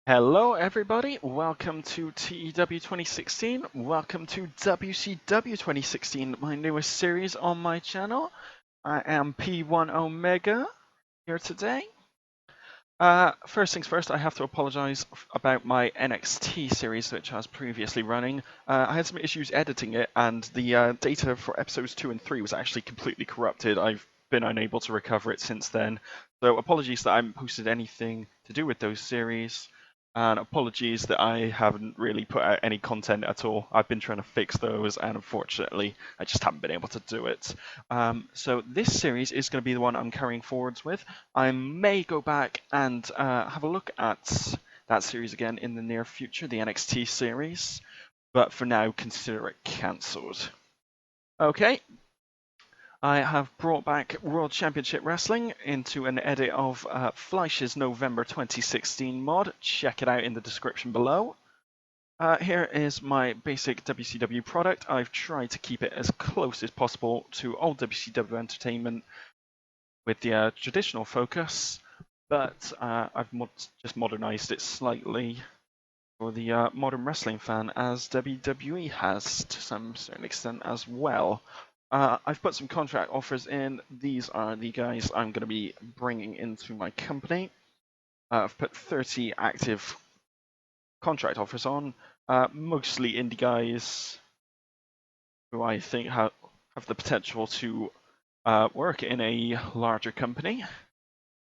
Hello everybody, welcome to TEW 2016, welcome to WCW 2016, my newest series on my channel. I am P1 Omega here today. First things first, I have to apologize about my NXT series which I was previously running. I had some issues editing it and the data for episodes 2 and 3 was actually completely corrupted. I've been unable to recover it since then, so apologies that I haven't posted anything to do with those series. And apologies that I haven't really put out any content at all. I've been trying to fix those, and unfortunately, I just haven't been able to do it. So this series is going to be the one I'm carrying forwards with. I may go back and have a look at that series again in the near future, the NXT series, but for now, consider it cancelled. Okay, I have brought back World Championship Wrestling into an edit of Fleisch's November 2016 mod. Check it out in the description below. Here is my basic WCW product. I've tried to keep it as close as possible to old WCW entertainment with the traditional focus, but I've just modernized it slightly for the modern wrestling fan, as WWE has to some certain extent as well. I've put some contract offers in. These are the guys I'm going to be bringing into my company. I've put 30 active contract offers on, mostly indie guys who I think have the potential to work in a larger company.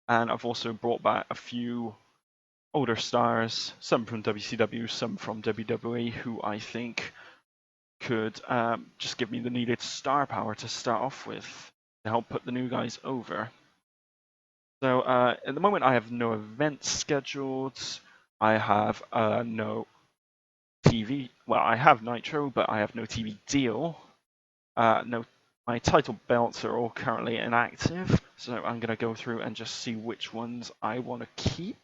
And I've also brought back a few older stars, some from WCW, some from WWE, who I think could just give me the needed star power to start off with to help put the new guys over. So at the moment, I have no events scheduled. I have no TV. Well, I have Nitro, but I have no TV deal. No, my title belts are all currently inactive, so I'm going to go through and just see which ones I want to keep.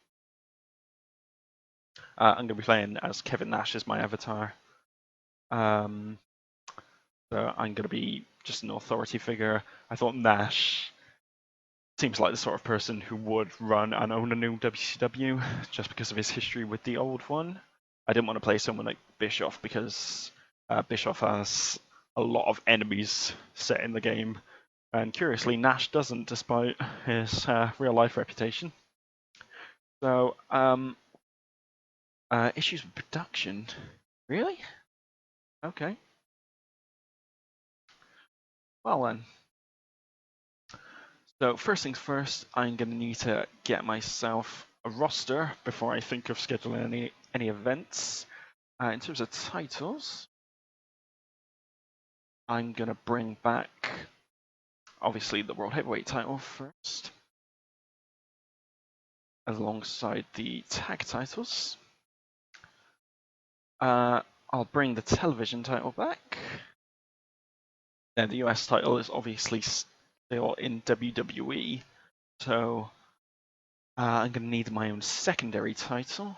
I'm going to be playing as Kevin Nash as my avatar. So I'm going to be just an authority figure. I thought Nash seems like the sort of person who would run and own a new WCW just because of his history with the old one. I didn't want to play someone like Bischoff because Bischoff has a lot of enemies set in the game. And curiously, Nash doesn't, despite his real life reputation. So, issues with production. Really? Okay. Well then. So first things first, I'm going to need to get myself a roster before I think of scheduling any events. In terms of titles, I'm going to bring back, obviously, the World Heavyweight title first, alongside the tag titles. I'll bring the television title back. Then the US title is obviously still in WWE, so I'm going to need my own secondary title,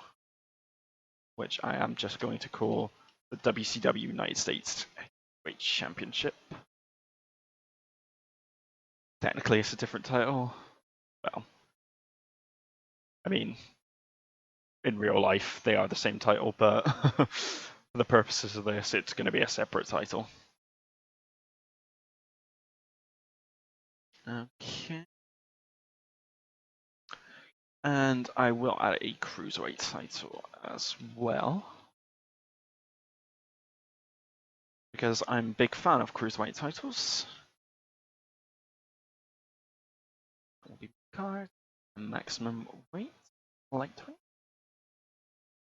which I am just going to call the WCW United States Heavyweight Championship. Technically, it's a different title. Well, I mean, in real life, they are the same title, but for the purposes of this, it's going to be a separate title. Okay. And I will add a Cruiserweight title as well, because I'm a big fan of Cruiserweight titles. Will be card, maximum weight, lightweight.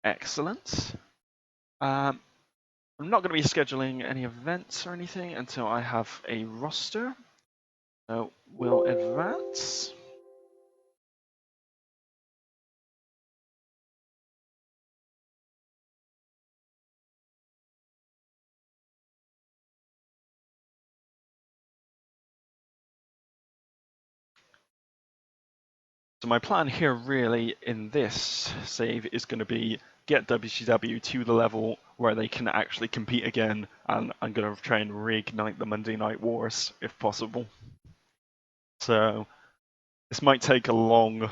Excellent. I'm not going to be scheduling any events or anything until I have a roster. So we'll advance. So my plan here really in this save is going to be get WCW to the level where they can actually compete again, and I'm going to try and reignite the Monday Night Wars if possible. So This might take a long.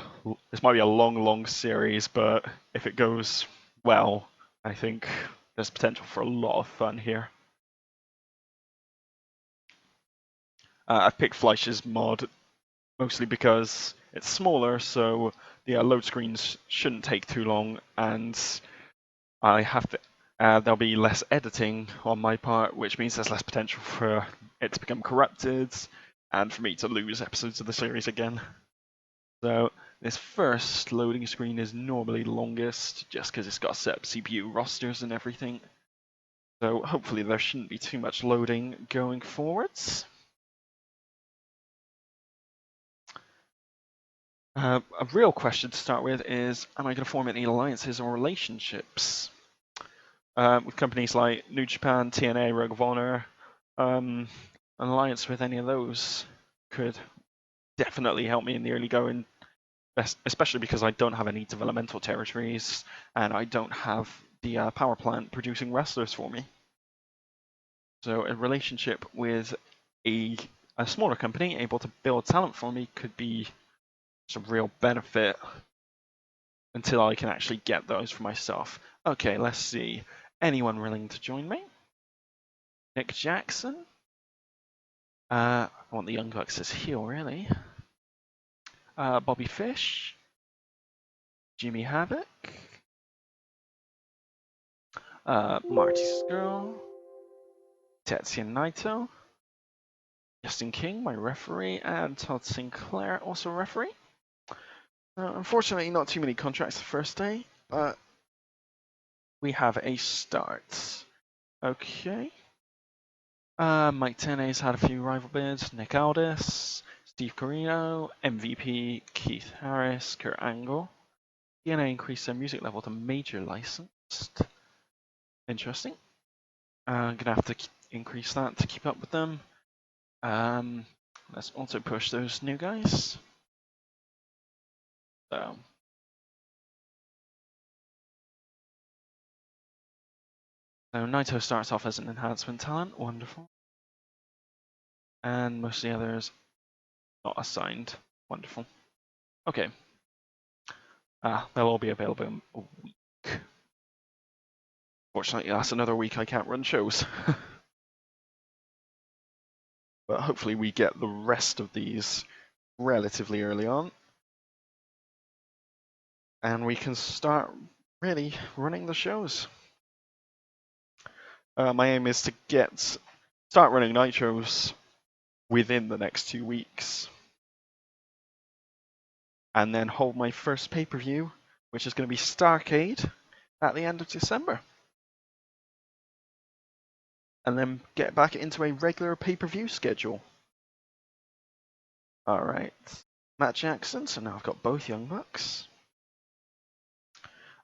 This might be a long series, but if it goes well, I think there's potential for a lot of fun here. I've picked Fleisch's mod mostly because it's smaller, so the load screens shouldn't take too long, and I have to. There'll be less editing on my part, which means there's less potential for it to become corrupted, and for me to lose episodes of the series again. So this first loading screen is normally the longest, just because it's got set up CPU rosters and everything. So hopefully there shouldn't be too much loading going forwards. A real question to start with is, am I going to form any alliances or relationships with companies like New Japan, TNA, Ring of Honor? An alliance with any of those could definitely help me in the early going, especially because I don't have any developmental territories and I don't have the power plant producing wrestlers for me. So a relationship with a smaller company able to build talent for me could be some real benefit until I can actually get those for myself. Okay, let's see. Anyone willing to join me? Nick Jackson? I want the Young Bucks as heel, really. Bobby Fish? Jimmy Havoc? Marty Skrull? Tetsuya Naito? Justin King, my referee, and Todd Sinclair, also referee. Unfortunately, not too many contracts the first day, but we have a start. Okay. Mike Tenay's had a few rival bids. Nick Aldis, Steve Corino, MVP, Keith Harris, Kurt Angle. TNA increased their music level to major licensed. Interesting. I'm gonna have to increase that to keep up with them. Let's also push those new guys. So Naito starts off as an enhancement talent, wonderful. And most of the others not assigned, wonderful. Okay. They'll all be available in a week. Fortunately, that's another week I can't run shows. But hopefully we get the rest of these relatively early on. And we can start really running the shows. My aim is to start running nitros within the next 2 weeks. And then hold my first pay-per-view, which is going to be Starrcade at the end of December. And then get back into a regular pay-per-view schedule. Alright. Matt Jackson, so now I've got both Young Bucks.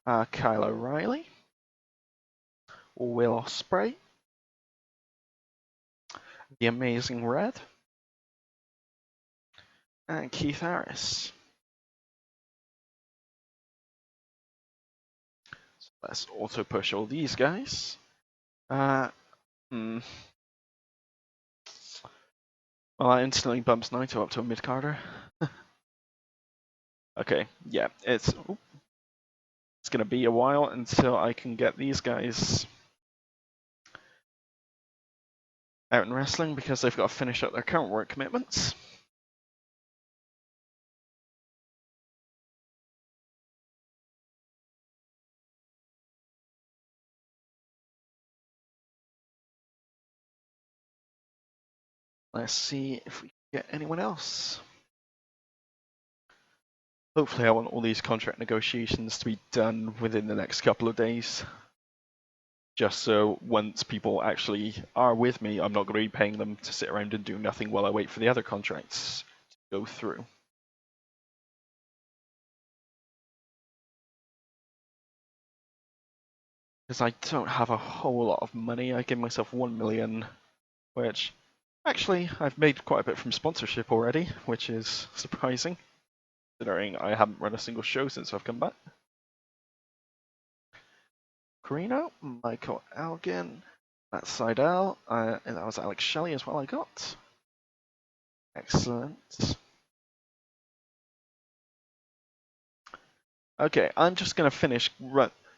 Kyle O'Reilly. Will Ospreay. The Amazing Red. And Keith Harris. So let's auto push all these guys. Well, that instantly bumps Naito up to a mid-carder. Okay, yeah, it's going to be a while until I can get these guys out in wrestling because they've got to finish up their current work commitments. Let's see if we can get anyone else. Hopefully I want all these contract negotiations to be done within the next couple of days. Just so once people actually are with me, I'm not going to be paying them to sit around and do nothing while I wait for the other contracts to go through. Because I don't have a whole lot of money. I give myself 1 million, which actually I've made quite a bit from sponsorship already, which is surprising, considering I haven't run a single show since I've come back. Carino, Michael Elgin, Matt Seidel, and that was Alex Shelley as well I got. Excellent. Okay, I'm just gonna finish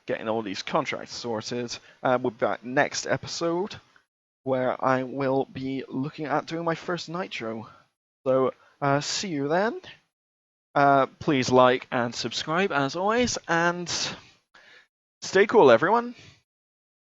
getting all these contracts sorted with that next episode, where I will be looking at doing my first Nitro. So, see you then. Please like and subscribe as always, and stay cool, everyone.